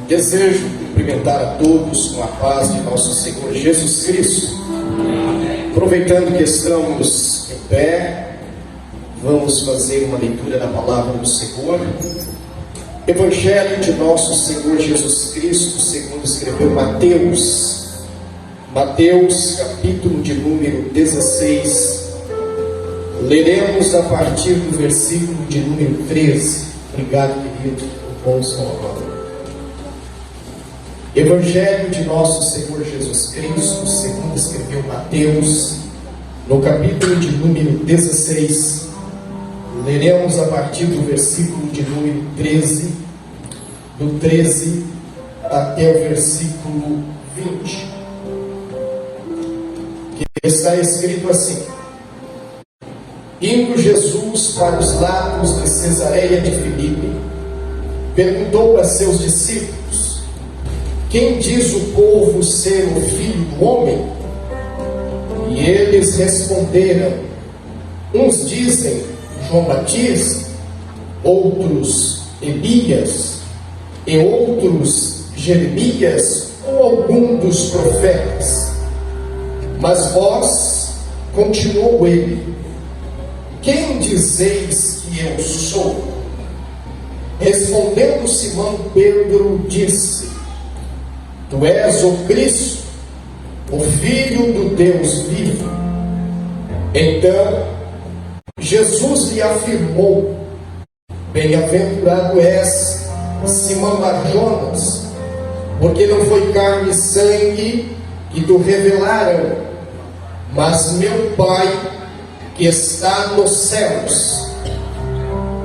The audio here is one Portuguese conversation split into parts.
Desejo cumprimentar a todos com a paz de nosso Senhor Jesus Cristo. Aproveitando que estamos em pé, vamos fazer uma leitura da palavra do Senhor. Evangelho de nosso Senhor Jesus Cristo, segundo escreveu Mateus. Mateus, capítulo de número 16. Leremos a partir do versículo de número 13. Obrigado, querido, por bom Senhor. Evangelho de nosso Senhor Jesus Cristo, segundo escreveu Mateus, no capítulo de número 16, leremos a partir do versículo de número 13, do 13 até o versículo 20, que está escrito assim: Indo Jesus para os lados de Cesareia de Filipe, perguntou a seus discípulos: Quem diz o povo ser o Filho do Homem? E eles responderam: Uns dizem João Batista, outros Elias, e outros Jeremias ou algum dos profetas. Mas vós, continuou ele, quem dizeis que eu sou? Respondendo Simão Pedro, disse: Tu és o Cristo, o Filho do Deus vivo. Então Jesus lhe afirmou: Bem-aventurado és, Simão Bar-Jonas, porque não foi carne e sangue que te revelaram, mas meu Pai que está nos céus.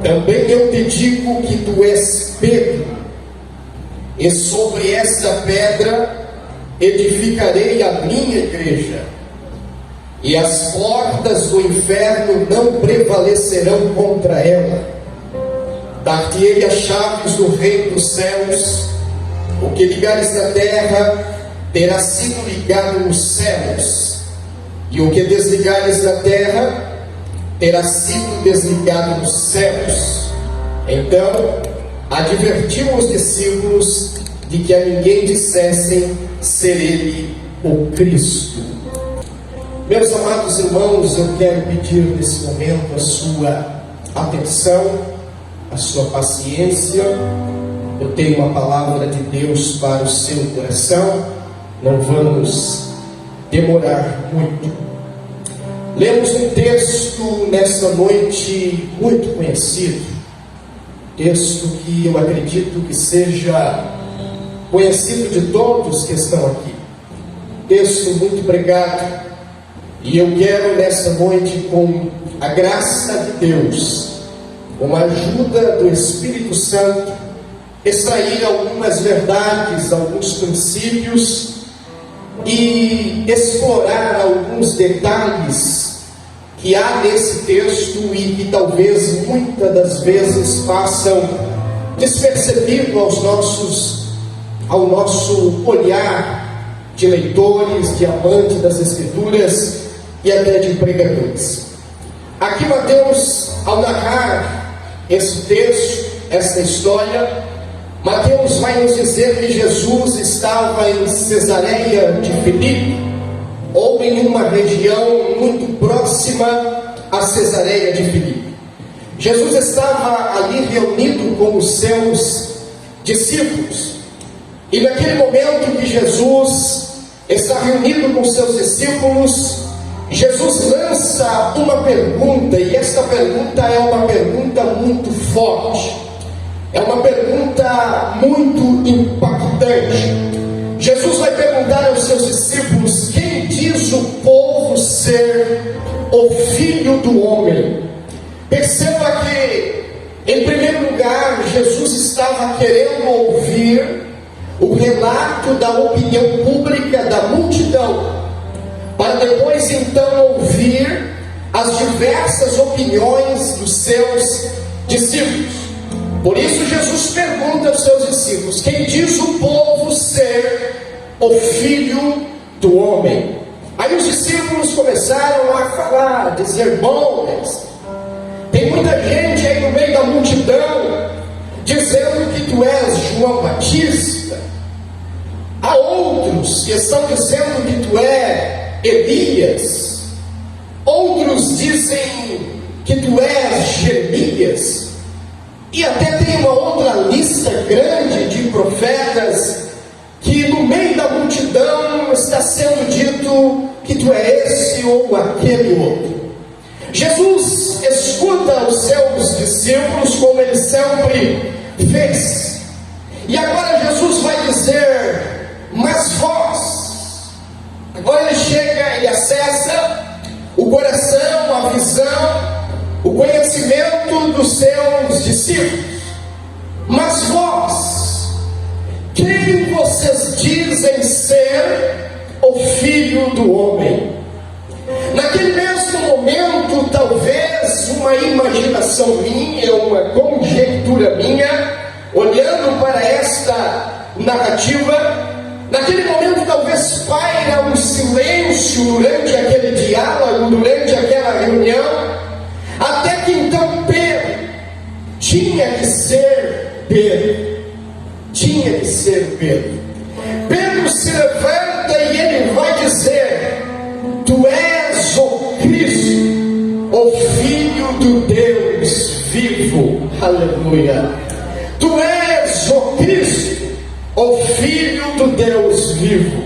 Também eu te digo que tu és Pedro, e sobre esta pedra edificarei a minha igreja, e as portas do inferno não prevalecerão contra ela. Dar-te-ei as chaves do reino dos céus. O que ligares na terra terá sido ligado nos céus, e o que desligares na terra terá sido desligado nos céus. Então advertiu os discípulos de que a ninguém dissessem ser ele o Cristo. Meus amados irmãos, eu quero pedir nesse momento a sua atenção, a sua paciência. Eu tenho uma palavra de Deus para o seu coração, não vamos demorar muito. Lemos um texto nesta noite muito conhecido, texto que eu acredito que seja conhecido de todos que estão aqui, texto muito pregado, e eu quero nessa noite, com a graça de Deus, com a ajuda do Espírito Santo, extrair algumas verdades, alguns princípios e explorar alguns detalhes que há nesse texto e que talvez muitas das vezes passam despercebido ao nosso olhar de leitores, de amantes das Escrituras e até de pregadores. Aqui Mateus, ao narrar esse texto, essa história, Mateus vai nos dizer que Jesus estava em Cesareia de Filipe, ou em uma região muito próxima a Cesareia de Filipe. Jesus estava ali reunido com os seus discípulos, e naquele momento que Jesus está reunido com os seus discípulos, Jesus lança uma pergunta, e esta pergunta é uma pergunta muito forte, é uma pergunta muito impactante. Jesus vai perguntar aos seus discípulos: quem diz o povo ser o Filho do Homem? Perceba que, em primeiro lugar, Jesus estava querendo ouvir o relato da opinião pública da multidão, para depois então ouvir as diversas opiniões dos seus discípulos. Por isso Jesus pergunta aos seus discípulos: quem diz o povo ser o Filho do Homem? Aí os discípulos começaram a falar, dizer: bom, tem muita gente aí no meio da multidão dizendo que tu és João Batista. Há outros que estão dizendo que tu é Elias. Outros dizem que tu és Jeremias. E até tem uma outra lista grande de profetas que no meio da multidão está sendo dito que tu é esse ou aquele outro. Jesus escuta os seus discípulos como ele sempre fez. E agora Jesus vai dizer: mas vós. Agora ele chega e acessa o coração, a visão, o conhecimento dos seus discípulos. Mas vós, quem vocês dizem ser o Filho do Homem? Naquele mesmo momento, talvez uma imaginação minha, uma conjectura minha, olhando para esta narrativa, naquele momento talvez paira um silêncio durante aquele diálogo, durante aquela reunião, até que então Pedro, tinha que ser Pedro. Pedro se levanta e ele vai dizer: tu és o Cristo, o Filho do Deus vivo. Aleluia. Tu és o Cristo, o Filho do Deus vivo.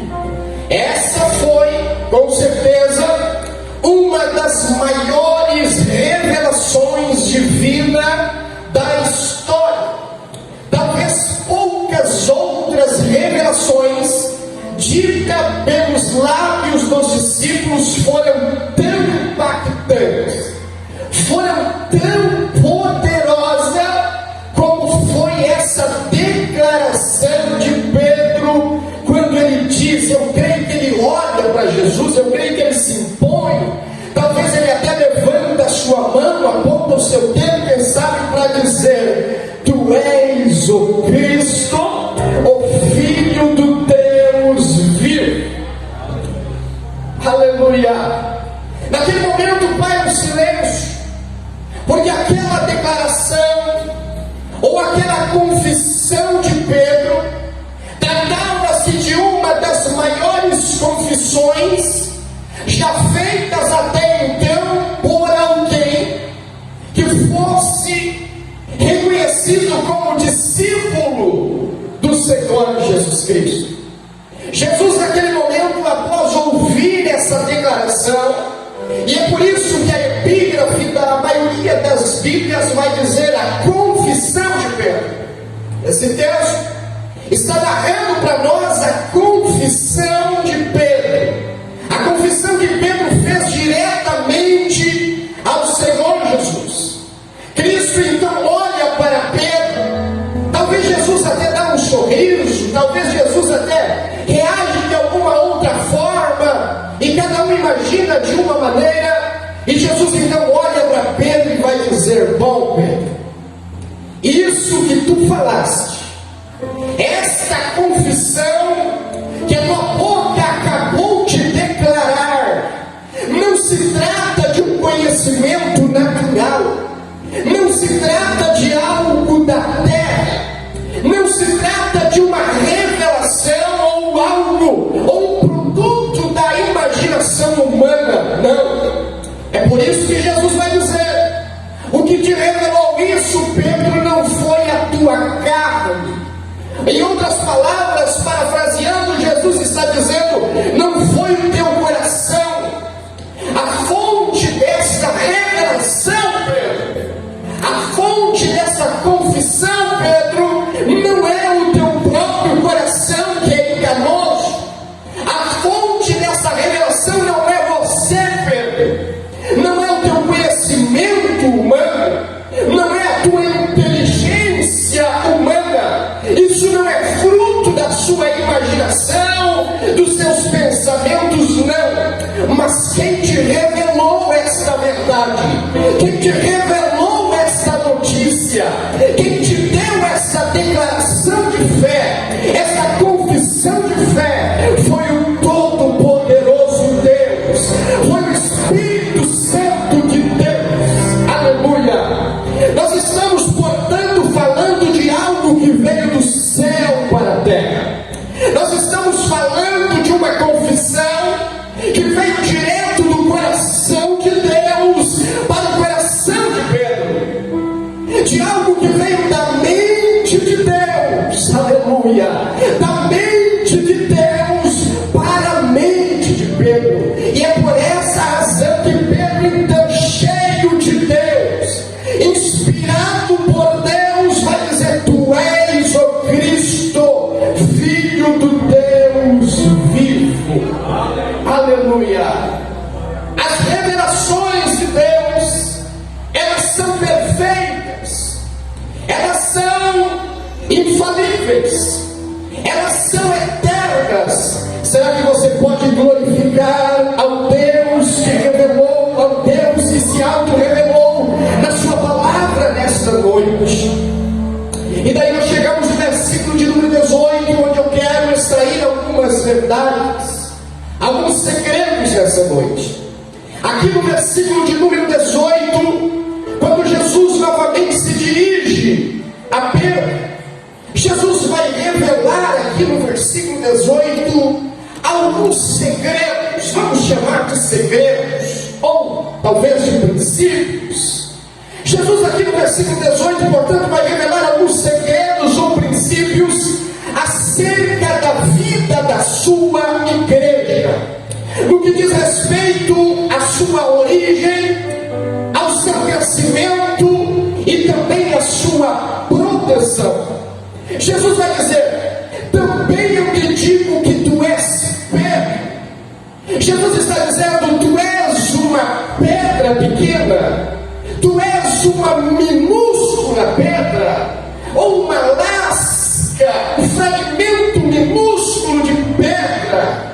Essa foi, com certeza, uma das maiores revelações divinas da história. Talvez poucas outras revelações ditas pelos lábios dos discípulos foram tão impactantes, foram tão poderosas como foi essa declaração de Pedro, quando ele diz: eu creio que ele olha para Jesus, eu creio que ele se impõe. Talvez ele até levanta a sua mão, aponta o seu dedo, quem sabe, para dizer: tu és o Cristo, o Filho do Deus vivo. Aleluia. Naquele momento paira um silêncio, porque aquela declaração ou aquela confissão de Pedro tratava-se de uma das maiores confissões já feitas até então por alguém que fosse reconhecido como discípulo do Senhor Jesus Cristo. Jesus, naquele momento, após ouvir essa declaração, e é por isso que a epígrafe da maioria das Bíblias vai dizer a confissão de Pedro. Esse texto está narrando para nós a confissão de Pedro. A confissão que Pedro fez diretamente ao Senhor Jesus. Cristo então olha para Pedro. Talvez Jesus até dá um sorriso, talvez Jesus até reage de alguma outra forma, e cada um imagina de uma maneira, e Jesus então olha para Pedro e vai dizer: bom, Pedro, isso que tu falaste, esta confissão que a tua boca acabou de declarar, não se trata de um conhecimento natural, não se trata de algo da terra, não se trata de uma revelação ou algo, ou um produto da imaginação humana, não. É por isso que Jesus vai dizer: o que te revelou isso, Pedro, não foi a tua carne. Em outras palavras, parafraseando, Jesus está dizendo: não foi o teu coração. A fonte dessa revelação, Pedro, a fonte dessa confissão, Pedro, não é o teu próprio coração que é enganoso. A fonte dessa revelação não é você, Pedro. Não é o teu conhecimento humano. Não é a tua inteligência humana. Isso não é fruto da sua imaginação. estamos falando de uma confissão que veio direto do coração de Deus para o coração de Pedro, de algo que veio da mente de Deus, aleluia, da mente de Deus para a mente de Pedro. E é por essa razão que Pedro, então cheio de Deus, inspirado por Deus, vai dizer: tu és o Cristo, Filho do Deus vivo. Aleluia. As revelações de Deus, elas são perfeitas, elas são infalíveis, elas são eternas. Será que você pode glorificar ao Deus que revelou, ao Deus que se auto-revelou na sua palavra nesta noite? E daí nós chegamos no versículo de número 18, onde eu quero extrair algumas verdades, alguns segredos nessa noite. Aqui no versículo de número 18, quando Jesus novamente se dirige a Pedro, Jesus vai revelar aqui no versículo 18 alguns segredos, vamos chamar de segredos, ou talvez de princípios. Jesus aqui no versículo 18, portanto, vai revelar alguns segredos ou princípios acerca da vida da sua igreja, no que diz respeito à sua origem, ao seu crescimento e também à sua proteção. Jesus vai dizer: também eu te digo que tu és pedra. Jesus está dizendo: tu és uma pedra pequena, tu és uma minúscula pedra, ou uma lasca, um fragmento minúsculo de pedra.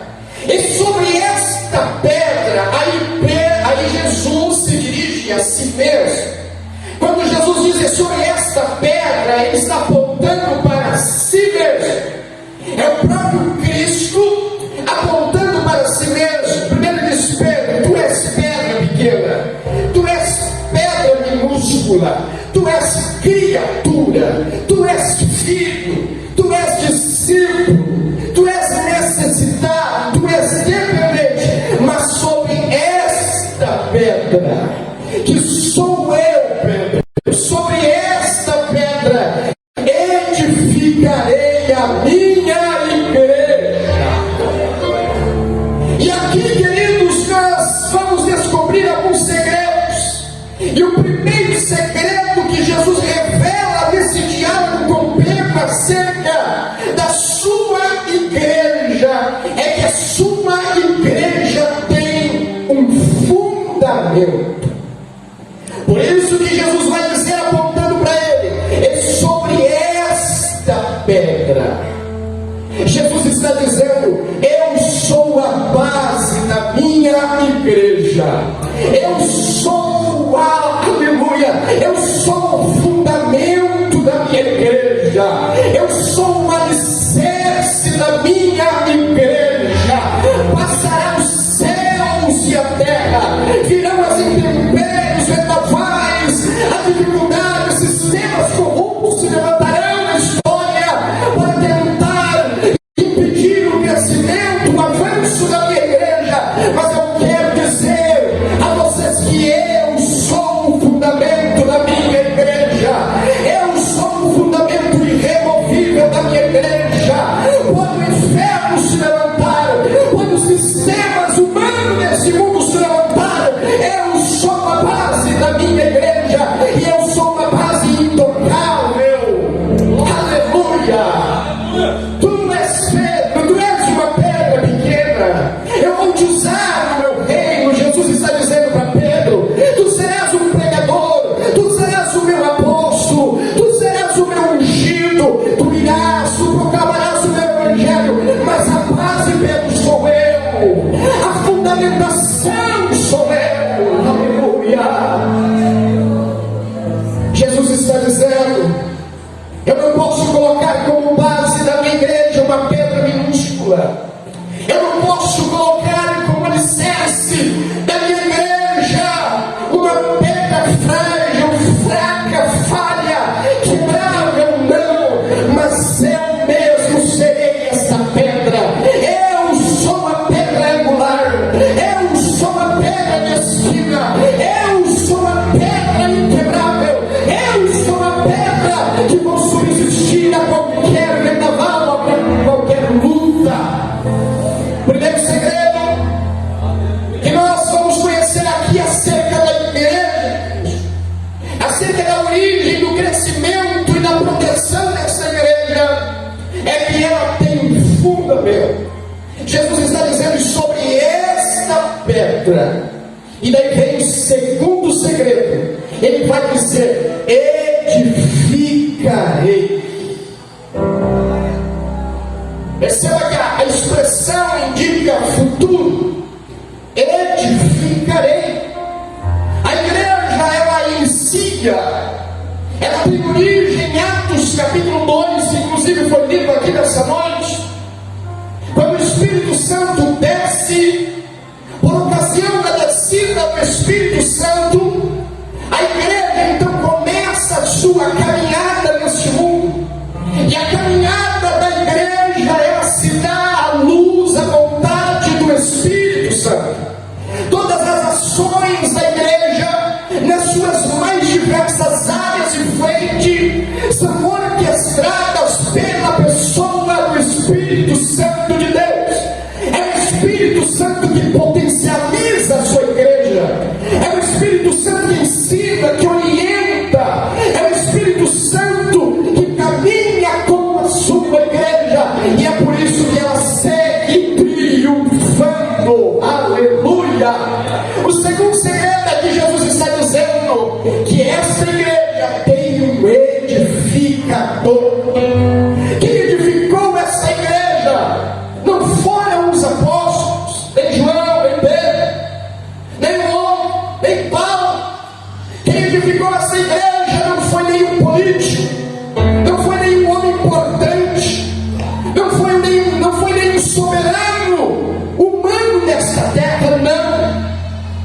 E sobre esta pedra, aí Jesus se dirige a si mesmo. Quando Jesus diz sobre esta pedra, ele está apontando para si mesmo. É o próprio Cristo apontando para si mesmo. Primeiro ele diz: Pedro, tu és pedra pequena, tu és pedra minúscula, tu és criatura, tu és filho, tu és discípulo, tu és necessitado, tu és dependente. Mas sobre esta pedra, que sou eu, Pedro, sobre esta pedra edificarei a minha igreja. E aqui, queridos, nós vamos descobrir alguns segredos. E o primeiro segredo que Jesus revela nesse diálogo com Pedro acerca da sua igreja é que a sua igreja tem um fundamento. Por isso que Jesus vai dizer, apontando para ele: é sobre esta pedra. Jesus está dizendo: eu sou a base da minha igreja, eu sou a, aleluia, eu sou o fundamento da minha igreja, eu sou o alicerce da minha igreja. Passarão os céus e a terra, virão as intempéries, vendavais, a dificuldade, sistemas corruptos se levantarão na história para tentar impedir o crescimento, o avanço da minha igreja. Mas eu quero dizer a vocês que eu sou o fundamento da minha igreja, eu sou o fundamento irremovível da minha igreja. Quando o inferno se levantar, quando os sistemas humanos desse mundo se levantar, eu sou a base da minha igreja, e eu sou uma base intocável. Aleluia! Tu és Pedro, tu és uma pedra pequena, eu vou te usar no meu reino. Jesus está dizendo para Pedro: tu serás um pregador, tu serás o meu apóstolo, tu serás o meu ungido, tu irás, tu proclamarás o meu evangelho. Mas a base, Pedro, sou eu, a fundamentação sou eu. Aleluia! Jesus está dizendo: eu não posso colocar como base da minha igreja uma pedra minúscula, eu não posso colocar como alicerce da minha igreja uma pedra frágil, fraca, falha, quebrável, não. Mas eu mesmo serei essa pedra, Jesus está dizendo sobre esta pedra. E daí vem o segundo segredo. Ele vai dizer: edificarei. Perceba que a expressão indica futuro. Edificarei. A igreja, ela inicia, ela tem origem em Atos capítulo 2, que inclusive foi lido aqui nessa noite, quando o Espírito Santo desce. Por ocasião da descida do Espírito Santo, a igreja então começa a sua caminhada neste mundo. E a caminhada da igreja, ela se dá à luz, à vontade do Espírito Santo. Todas as ações da igreja, nas suas mais diversas áreas de frente, são orquestradas pela pessoa do Espírito Santo de Deus. É o Espírito Santo que potencializa a sua igreja. É o Espírito Santo que ensina, que orienta. É o Espírito Santo que caminha com a sua igreja. E é por isso que ela segue triunfando. Aleluia! O segundo segredo é que Jesus está dizendo que essa igreja tem um edificador. Quem edificou essa igreja não foram os apóstolos, nem João, nem Pedro, nem o homem, nem Paulo. Quem edificou essa igreja não foi nenhum político, não foi nenhum homem importante, não foi nenhum soberano humano desta terra, não.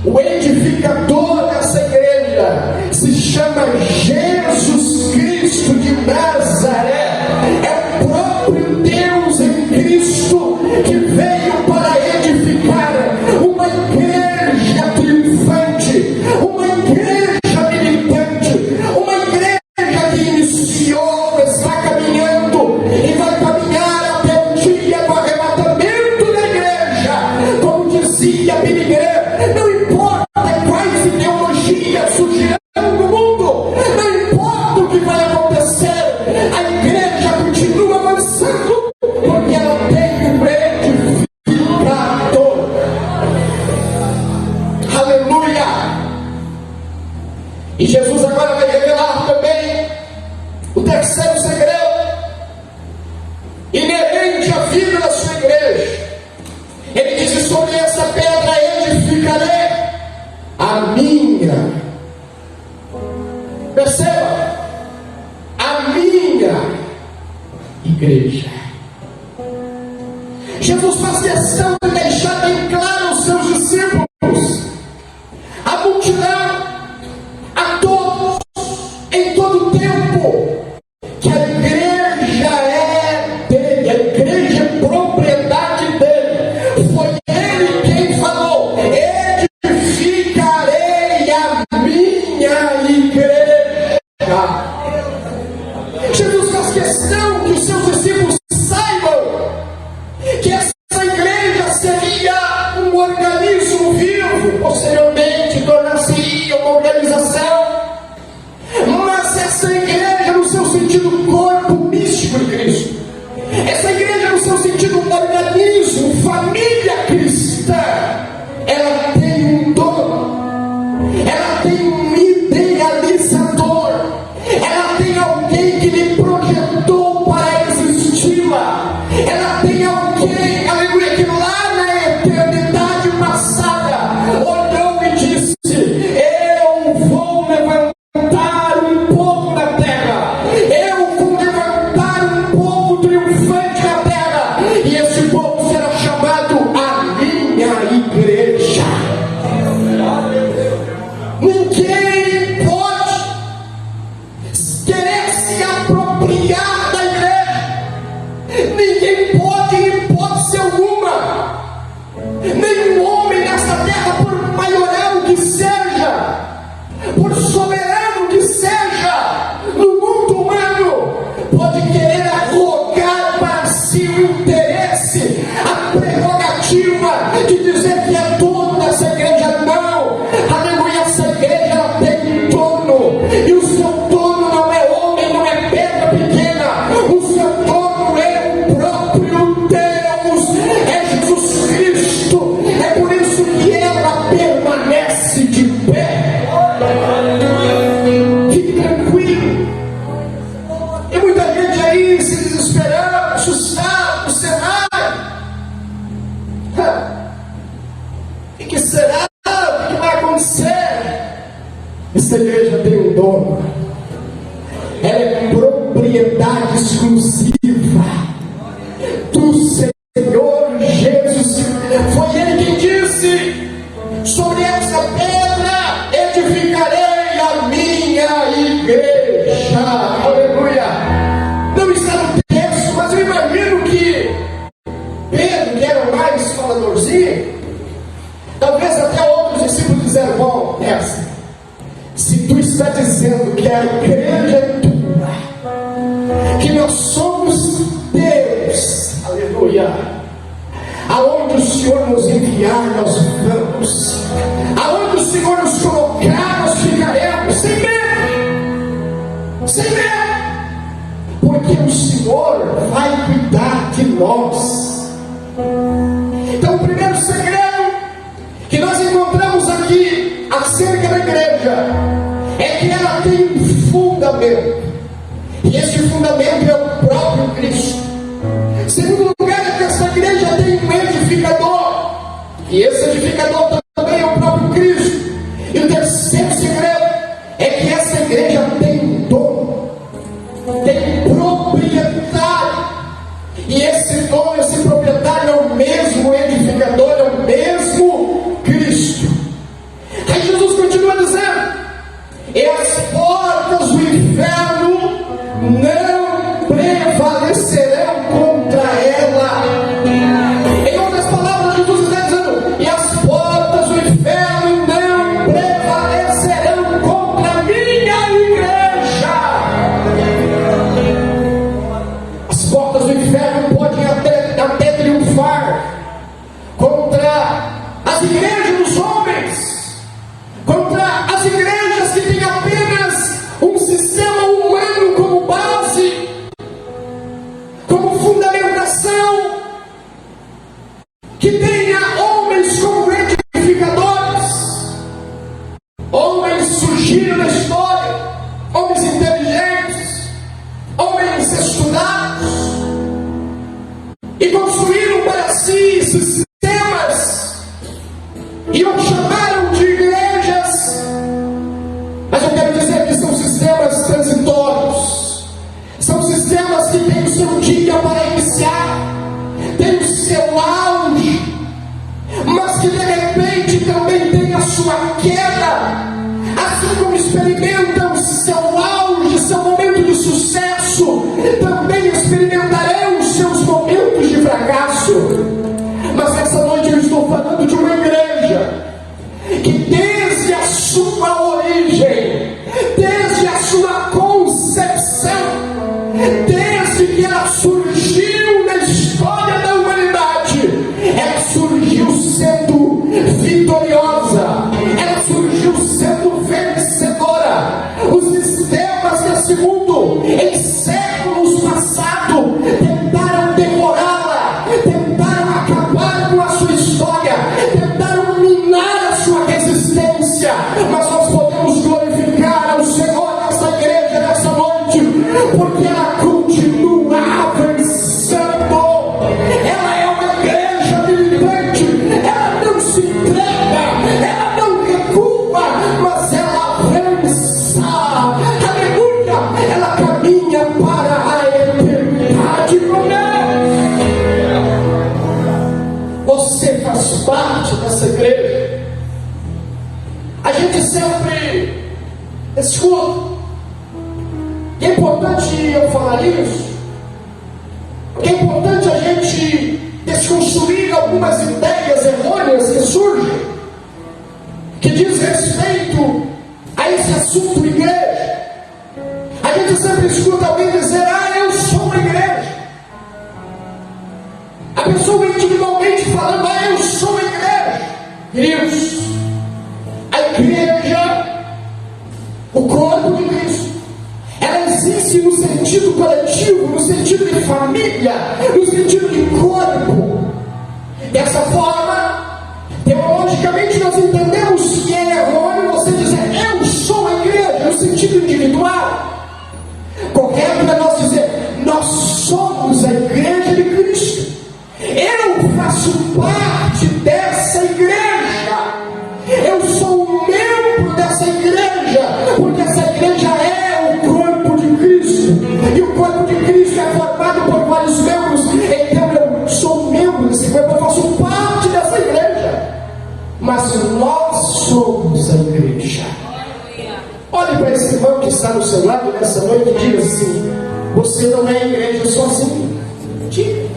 O edificador dessa igreja se chama Jesus Cristo de Nazaré. É o próprio Deus em Cristo que veio para edificar uma igreja triunfante, uma igreja militante, uma igreja que iniciou, está caminhando e vai caminhar até o dia do arrebatamento da igreja. Como dizia Billy Graham, não importa quais ideologias surgirão no mundo, não importa o que vai acontecer, a igreja continua avançando, porque ela tem um edificador. Aleluia! E Jesus agora vai revelar também o terceiro segredo inerente à vida da sua igreja. Ele diz: sobre essa pedra edificarei a minha. Perceba, a minha igreja. Jesus faz questão de deixar bem claro aos seus discípulos, a multidão, a todos, em todo o tempo, que a igreja é dele, a igreja é propriedade dele. Foi ele quem falou: edificarei a minha igreja. Jesus faz questão que os seus discípulos saibam que essa igreja seria um organismo vivo, posteriormente tornar-se uma organização, mas essa igreja no seu sentido corpo místico de Cristo, essa igreja no seu sentido organismo, família cristã, ela tem um dono, ela tem um idealizador, ela tem alguém que lhe projetou para existi-la, ela tem alguém, aleluia, que lá na eternidade passada olhou e disse: eu vou levantar um povo na terra, eu vou levantar um povo triunfante na terra, e esse povo será Jesus Cristo. É por isso que ela permanece de pé. Fique tranquilo. Tem muita gente aí se desesperando, assustado com o cenário. O que será? O que vai acontecer? Essa igreja tem um dono. Ela é propriedade exclusiva do Senhor Jesus. Foi Ele quem disse: sobre essa pedra edificarei a minha igreja. Aleluia. Não está no texto, mas eu imagino que Pedro, que era o mais faladorzinho, talvez até outros discípulos disseram: bom, nessa, se tu está dizendo que a igreja é tua, que nós somos Deus, aleluia, aonde o Senhor nos enviar, nós vamos, aonde o Senhor nos colocar, nós ficaremos, sem medo, porque o Senhor vai cuidar de nós. Então, o primeiro segredo que nós encontramos aqui acerca da igreja é que ela tem um fundamento, e esse fundamento é o próprio Cristo. Segundo lugar, é que essa igreja tem um edificador, e esse edificador também é o próprio Cristo. E o terceiro segredo é que essa igreja tem um dono, tem um proprietário, e esse dono, esse proprietário é o mesmo edificador, é o mesmo Cristo. Aí Jesus continua dizendo: e as portas do inferno não prevalecerão contra ela. Em outras palavras, Jesus está dizendo: e as portas do inferno não prevalecerão contra a minha igreja. As portas do inferno podem até triunfar contra as igrejas dos homens, contra as igrejas que têm apenas um sistema humano como base, como fundamentação, que tenha homens como edificadores. Homens surgiram na história, homens inteligentes, homens estudados, e construíram para si sistemas, e o chamaram de igrejas. Mas eu quero dizer que são sistemas transitórios, são sistemas que têm o seu dia para iniciar, têm o seu auge, mas que de repente também tem a sua queda. Assim como experimentam seu auge, seu momento de sucesso, também experimentarão seus momentos de fracasso. Mas nessa noite eu estou falando de uma igreja que desde a sua origem, desde a sua concepção, desde que ela surgiu na história da humanidade, ela surgiu sendo vitoriosa, ela surgiu sendo vencedora. Os sistemas desse mundo, em séculos passados, tentaram devorá-la, tentaram acabar com a sua história, tentaram minar a sua resistência. Mas nós podemos glorificar ao Senhor nessa igreja, nessa noite, porque ela continua avançando. Ela é uma igreja militante, ela não se entrega, ela não recua, mas ela avança. Aleluia! Ela caminha para a eternidade com Deus. Você faz parte dessa igreja. A gente sempre escuta, e é importante eu falar isso, porque é importante a gente desconstruir algumas ideias errôneas que surgem, que diz respeito a esse assunto igreja. A gente sempre escuta alguém dizer: eu sou uma igreja. A pessoa individualmente falando: eu sou uma igreja. Queridos, a igreja, o corpo de Cristo, ela existe no sentido coletivo, no sentido de família, no sentido de corpo. Dessa forma, teologicamente nós entendemos que é errôneo você dizer eu sou a igreja no sentido individual. Correto é nós dizer nós somos a igreja de Cristo. Eu faço parte dessa igreja. Eu sou um membro dessa igreja, porque essa igreja é o corpo de Cristo. E o corpo de Cristo é formado por vários membros. Então eu sou membro desse corpo, eu faço parte dessa igreja. Mas nós somos a igreja. Olhe para esse irmão que está no seu lado nessa noite e diga assim: você não é a igreja sozinho. Diga.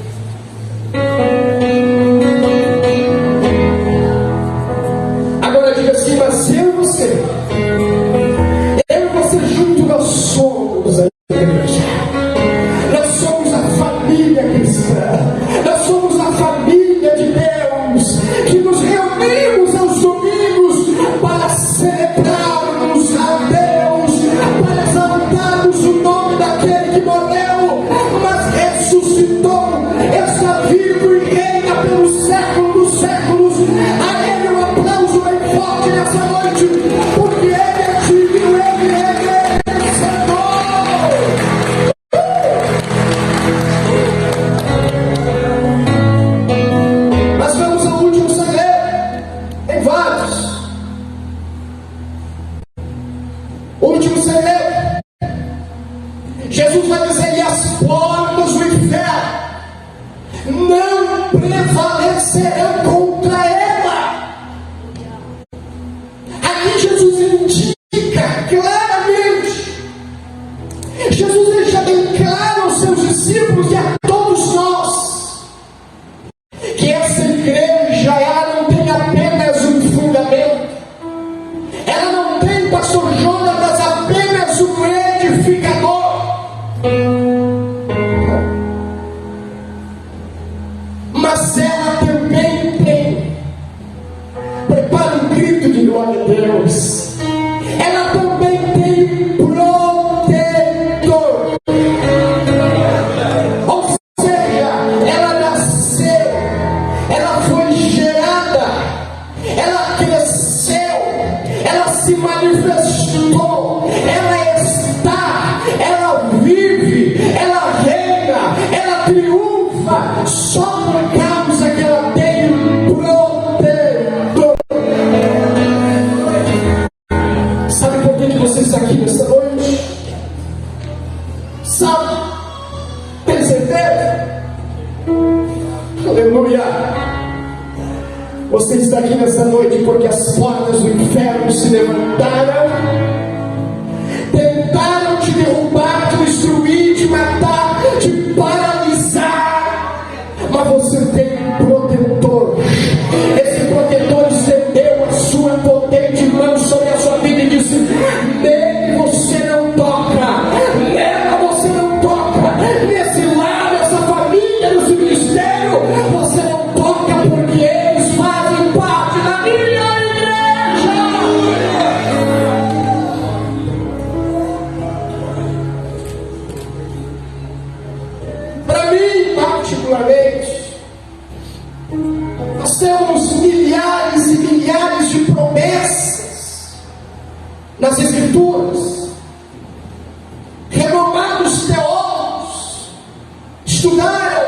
Agora diga assim: mas eu e você juntos nós somos a igreja. Nós somos a família cristã. Nós somos a família de Deus, que nos reunimos aos domingos para celebrarmos a Deus, para exaltarmos o nome daquele que morreu, mas ressuscitou, está vivo e reina pelo século dos séculos. A Ele um aplauso bem forte nessa noite, porque Ele é digno, Ele é vencedor. Mas vamos ao último segredo. Tem vários. O último segredo, Jesus vai dizer: e as portas do inferno não prevalecerão contra ela. Aqui Jesus indica claramente, Jesus deixa bem claro aos seus discípulos e a todos nós, que essa igreja, ela não tem apenas um fundamento, ela não tem, pastor Jonas, apenas um edificador. Mas ela também tem, prepara um grito de glória a Deus, ela também tem protetor. Ou seja, ela nasceu, ela foi gerada, ela cresceu, ela se manifestou, ela está, ela vive, ela reina, ela triunfa, só por causa que ela tem um protetor. Sabe por que você está aqui nesta noite? Sabe? Tem certeza? Aleluia! Você está aqui nessa noite porque as portas do inferno se levantaram, tentaram te derrubar, te destruir, te matar, te paralisar, mas você tem um protetor. Esse protetor estendeu a sua potente mão sobre a sua vida e disse: nele você não toca, nela você não toca, nesse lar, nessa família, nesse ministério, você não toca, porque eles fazem parte da minha igreja. Para mim, particularmente, nós temos milhares e milhares de promessas nas Escrituras. Renomados teólogos estudaram,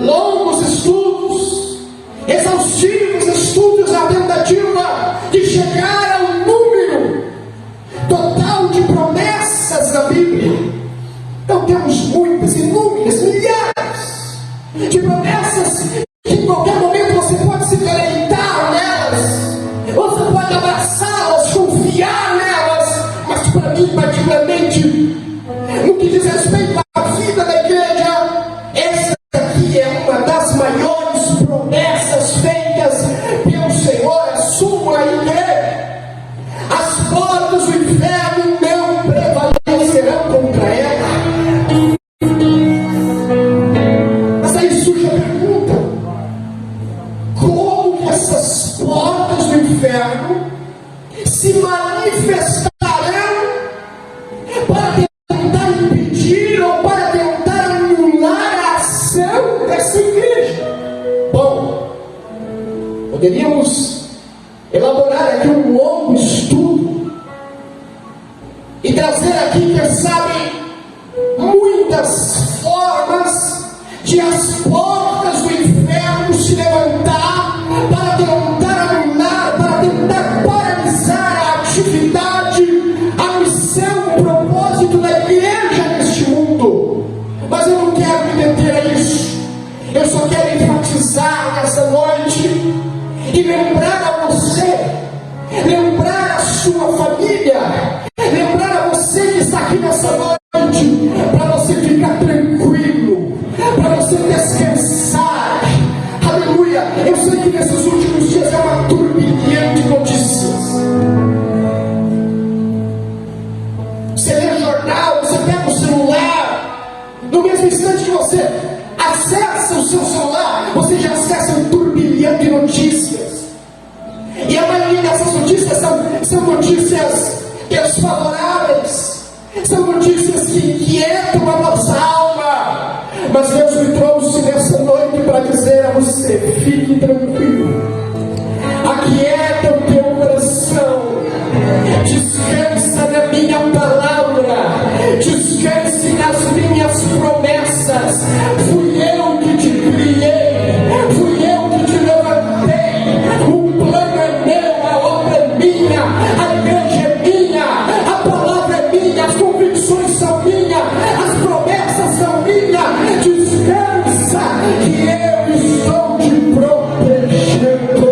longos estudos, exaustivos estudos, na tentativa de chegar ao número total de promessas da Bíblia. Então temos muitas, inúmeras, milhares de promessas que em qualquer momento você pode se deleitar nelas, você pode abraçá-las, confiar nelas. Mas para mim, particularmente, no que diz respeito à vida da igreja, essa aqui é uma das maiores promessas feitas pelo Senhor, a sua igreja. As portas do inferno não prevalecerão contra ela. Mas aí surge a pergunta: como que essas portas do inferno se manifestarão para tentar impedir ou para tentar anular a ação dessa igreja? Poderíamos elaborar aqui um longo estudo e trazer aqui, quem sabe, muitas formas de as portas do inferno se levantar para tentar anular, para tentar paralisar a atividade, a missão, o propósito da igreja neste mundo. Mas eu não quero me deter a isso. Eu só quero enfatizar nessa noite e lembrar a você, lembrar a sua família, lembrar a você que está aqui nessa noite, para você ficar tranquilo, para você descansar. Aleluia! Eu sei que nesses últimos dias é uma turbilhão de notícias. Você lê jornal, você pega o celular, no mesmo instante que você acessa o seu celular, você já acessa um turbilhão de notícias. E a maioria dessas notícias são notícias desfavoráveis, são notícias que inquietam a nossa alma. Mas Deus me trouxe nessa noite para dizer a você: fique tranquilo, aquieta o teu coração, descansa na minha palavra, descanse nas minhas promessas. Fui eu que te criei, fui eu que te levantei, o plano é meu, a obra é minha, a igreja é minha, a palavra é minha, as convicções são minhas, as promessas são minhas. Descansa que eu estou te protegendo.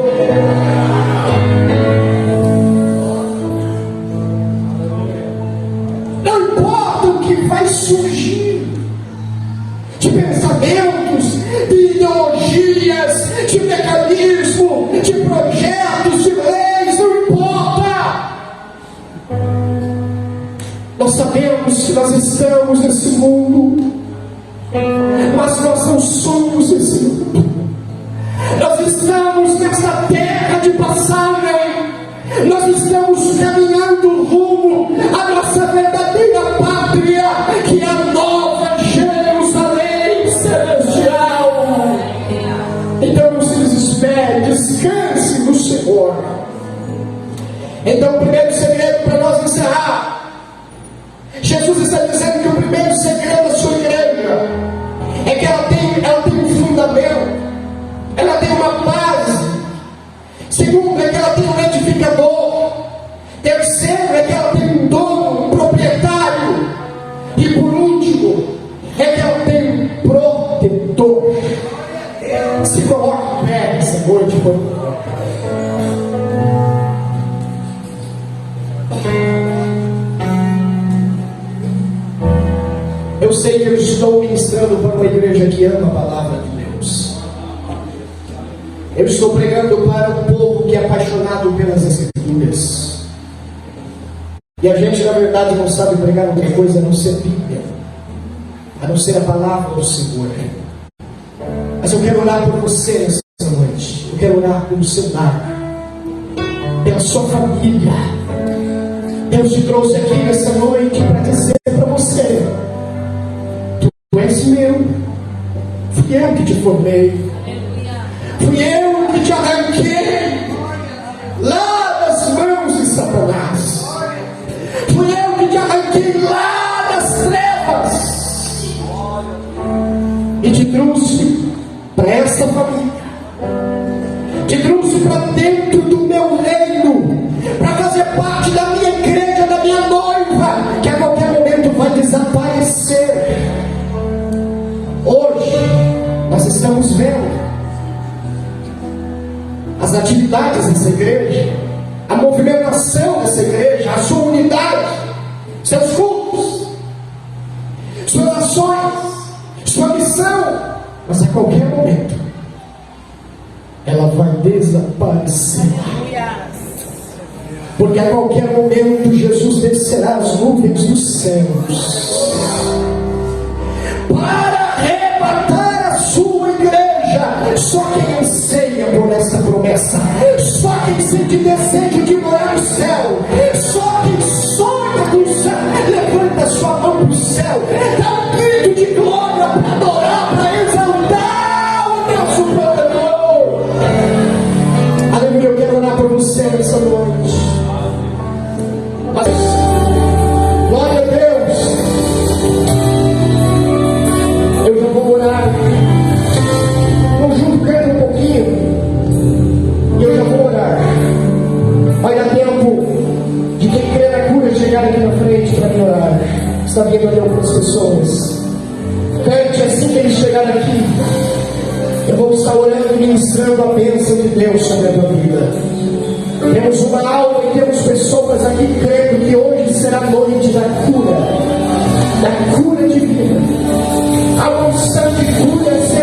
Não importa o que vai surgir de pensamentos, de ideologias, de mecanismo, de projetos, de leis, não importa. Nós sabemos que nós estamos nesse mundo, mas nós não somos esse mundo. Nós estamos nessa terra de passagem, nós estamos caminhando rumo à nossa verdadeira pátria, que é a Nova Jerusalém celestial. Então não se desespere, descanse no Senhor. Então o primeiro segredo para nós encerrar, Jesus está dizendo que o primeiro segredo da sua igreja é que ela tem um fundamento, ela tem uma base. Segundo, é que ela tem um edificador. Terceiro, é que ela tem um dono, um proprietário. E por último, é que ela tem um protetor. Se coloque em pé essa noite, por favor. Eu sei que eu estou ministrando para uma igreja que ama a palavra de Deus. Eu estou pregando para um povo que é apaixonado pelas Escrituras. E a gente, na verdade, não sabe pregar outra coisa a não ser a Bíblia, a não ser a palavra do Senhor. Mas eu quero orar por você nessa noite. Eu quero orar pelo seu lar, pela sua família. Deus te trouxe aqui nessa noite para dizer para você: tu és meu, fui eu que te formei, fui eu que te arranquei lá das mãos de Satanás, fui eu que te arranquei lá das trevas e te trouxe para essa família, te trouxe para dentro do meu reino, para fazer parte da minha igreja, da minha noiva, que a qualquer momento vai desaparecer. Hoje nós estamos vendo as atividades dessa igreja, a movimentação dessa igreja, a sua unidade, seus cultos, suas ações, sua missão. Mas a qualquer momento ela vai desaparecer, porque a qualquer momento Jesus descerá as nuvens dos céus para arrebatar a sua igreja. Só quem anseia por essa promessa, só quem sente desejo de morar no céu, só quem sonha com o céu, levanta sua mão para o céu, dá um grito de glória para adorar, para exaltar o nosso protetor. pessoas. Cante assim que eles chegarem aqui. Eu vou estar orando e ministrando a bênção de Deus sobre a tua vida. Temos uma alma e temos pessoas aqui crendo que hoje será a noite da cura divina. A unção de cura será